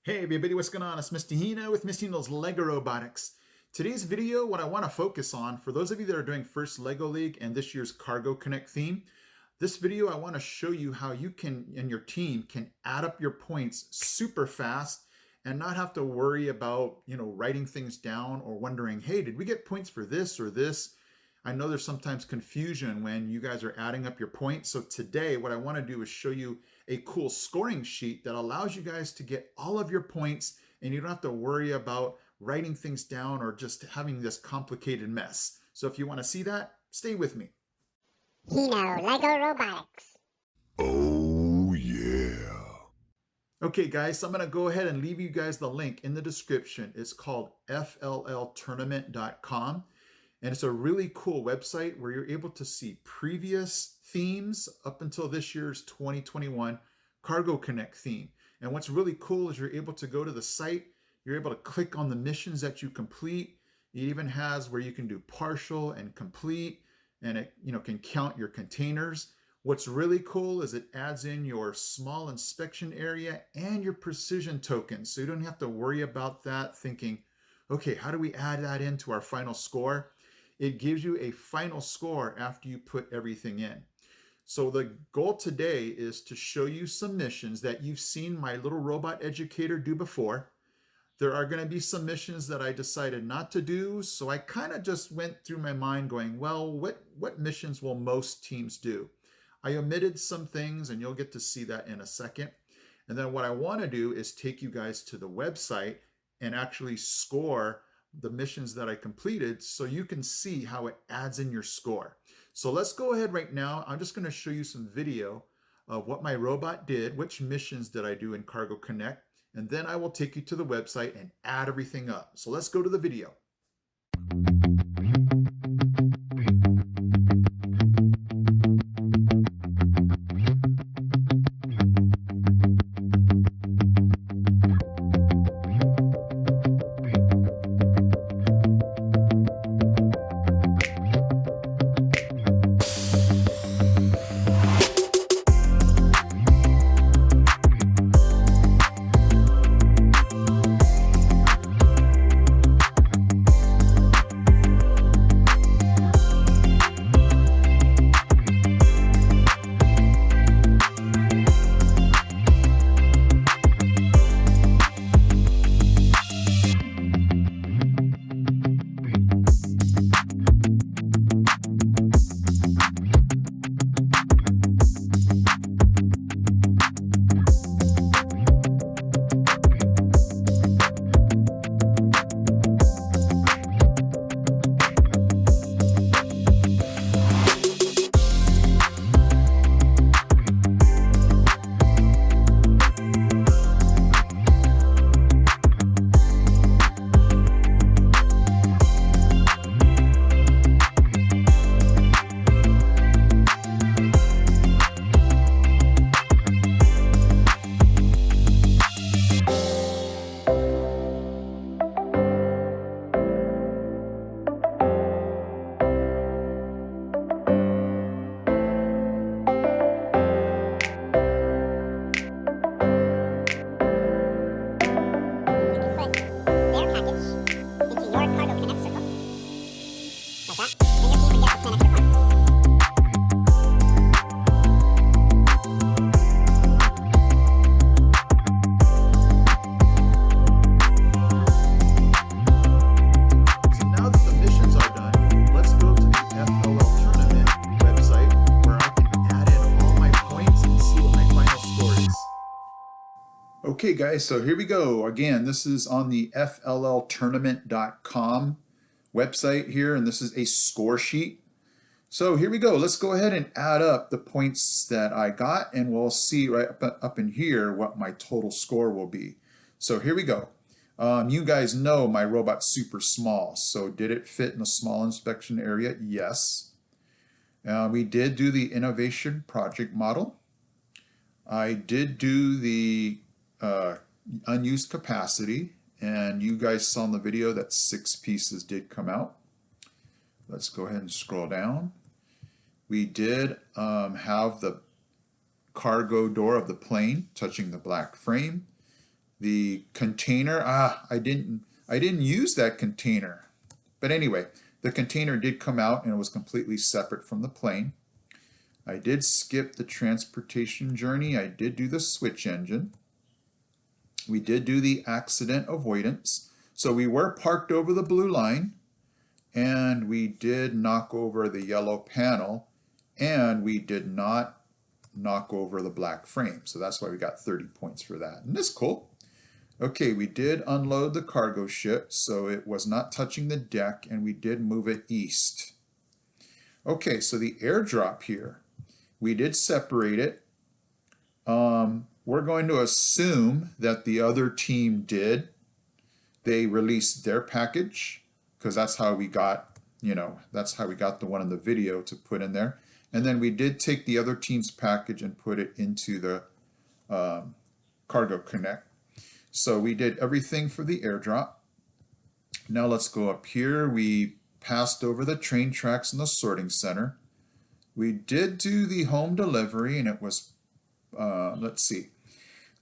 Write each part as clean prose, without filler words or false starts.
Hey everybody, what's going on? It's Mr. Hino with Mr. Hino's Lego Robotics. Today's video, what I want to focus on, for those of you that are doing first Lego League and this year's Cargo Connect theme, this video I want to show you how you can, and your team, can add up your points super fast and not have to worry about, writing things down or wondering, hey, did we get points for this or this? I know there's sometimes confusion when you guys are adding up your points. So today, what I want to do is show you a cool scoring sheet that allows you guys to get all of your points and you don't have to worry about writing things down or just having this complicated mess. So if you want to see that, stay with me. Hino, Lego Robotics. Oh, yeah. Okay, guys, so I'm going to go ahead and leave you guys the link in the description. It's called FLLtournament.com. And it's a really cool website where you're able to see previous themes up until this year's 2021 Cargo Connect theme. And what's really cool is you're able to go to the site, you're able to click on the missions that you complete. It even has where you can do partial and complete, and it can count your containers. What's really cool is it adds in your small inspection area and your precision tokens. So you don't have to worry about that thinking, okay, how do we add that into our final score? It gives you a final score after you put everything in. So the goal today is to show you some missions that you've seen my little robot educator do before. There are going to be some missions that I decided not to do. So I kind of just went through my mind going, well, what missions will most teams do? I omitted some things and you'll get to see that in a second. And then what I want to do is take you guys to the website and actually score the missions that I completed so you can see how it adds in your score. So let's go ahead right now. I'm just going to show you some video of what my robot did, which missions did I do in Cargo Connect, and then I will take you to the website and add everything up. So let's go to the video. Okay guys, so here we go. Again, this is on the FLLtournament.com website here, and this is a score sheet. So here we go. Let's go ahead and add up the points that I got, and we'll see right up in here what my total score will be. So here we go. You guys know my robot's super small, so did it fit in the small inspection area? Yes. We did do the innovation project model. I did do the unused capacity, and you guys saw in the video that 6 pieces did come out. Let's go ahead and scroll down. We did have the cargo door of the plane touching the black frame. The container, I didn't use that container. But anyway, the container did come out and it was completely separate from the plane. I did skip the transportation journey. I did do the switch engine. We did do the accident avoidance. So we were parked over the blue line, and we did knock over the yellow panel, and we did not knock over the black frame. So that's why we got 30 points for that. And that's cool. Okay, we did unload the cargo ship, so it was not touching the deck, and we did move it east. Okay, so the airdrop here, we did separate it. We're going to assume that the other team did. They released their package, because that's how we got, that's how we got the one in the video to put in there. And then we did take the other team's package and put it into the Cargo Connect. So we did everything for the airdrop. Now let's go up here. We passed over the train tracks and the sorting center. We did do the home delivery, and it was, let's see.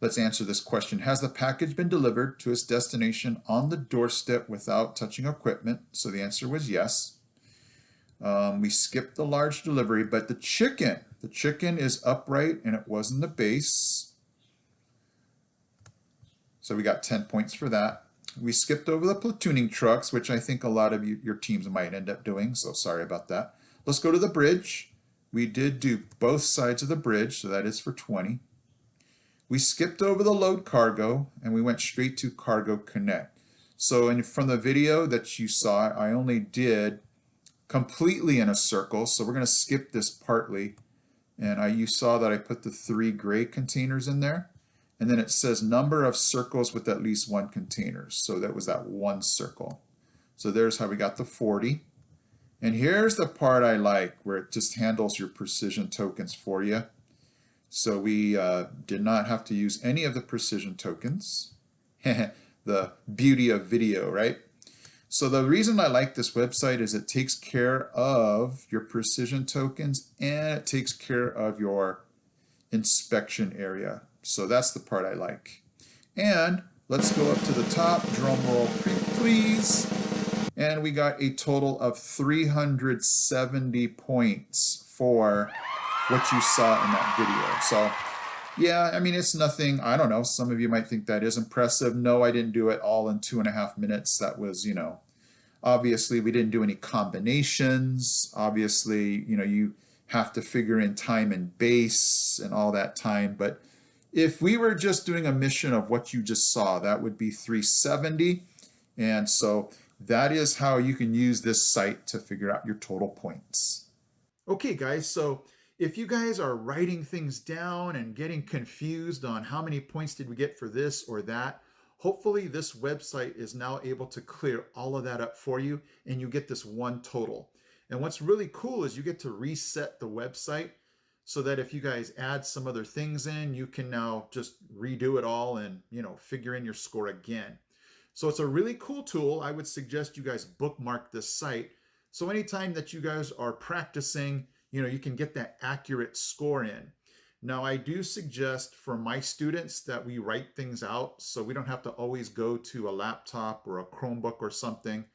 Let's answer this question. Has the package been delivered to its destination on the doorstep without touching equipment? So the answer was yes. We skipped the large delivery, but the chicken is upright and it was in the base. So we got 10 points for that. We skipped over the platooning trucks, which I think a lot of your teams might end up doing, so sorry about that. Let's go to the bridge. We did do both sides of the bridge, so that is for 20. We skipped over the load cargo, and we went straight to Cargo Connect. So from the video that you saw, I only did completely in a circle, so we're going to skip this partly. And you saw that I put the 3 gray containers in there. And then it says number of circles with at least 1 container. So that was that 1 circle. So there's how we got the 40. And here's the part I like, where it just handles your precision tokens for you. So we did not have to use any of the precision tokens. The beauty of video, right? So the reason I like this website is it takes care of your precision tokens and it takes care of your inspection area. So that's the part I like. And let's go up to the top, drum roll please. And we got a total of 370 points for what you saw in that video. So yeah, I mean, it's nothing, I don't know, some of you might think that is impressive. No, I didn't do it all in 2.5 minutes. That was, obviously we didn't do any combinations. Obviously, you have to figure in time and base and all that time. But if we were just doing a mission of what you just saw, that would be 370. And so that is how you can use this site to figure out your total points. Okay, guys, so if you guys are writing things down and getting confused on how many points did we get for this or that, hopefully this website is now able to clear all of that up for you and you get this one total. And what's really cool is you get to reset the website so that if you guys add some other things in, you can now just redo it all and, figure in your score again. So it's a really cool tool. I would suggest you guys bookmark this site. So anytime that you guys are practicing, you can get that accurate score in. Now, I do suggest for my students that we write things out so we don't have to always go to a laptop or a Chromebook or something,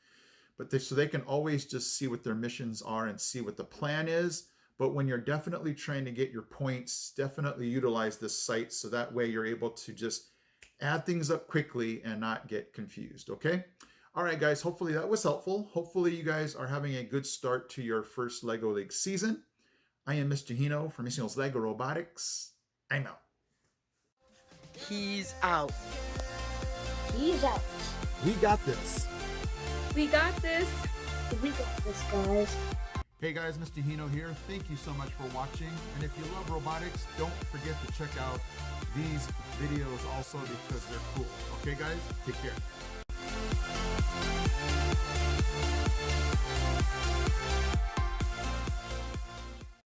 but so they can always just see what their missions are and see what the plan is. But when you're definitely trying to get your points, definitely utilize this site so that way you're able to just add things up quickly and not get confused, okay? All right, guys, hopefully that was helpful. Hopefully you guys are having a good start to your first LEGO League season. I am Mr. Hino from Mr. Hino's LEGO Robotics. I'm out. He's out. He's out. We got this. We got this. We got this, guys. Hey guys, Mr. Hino here. Thank you so much for watching. And if you love robotics, don't forget to check out these videos also because they're cool. Okay guys, take care.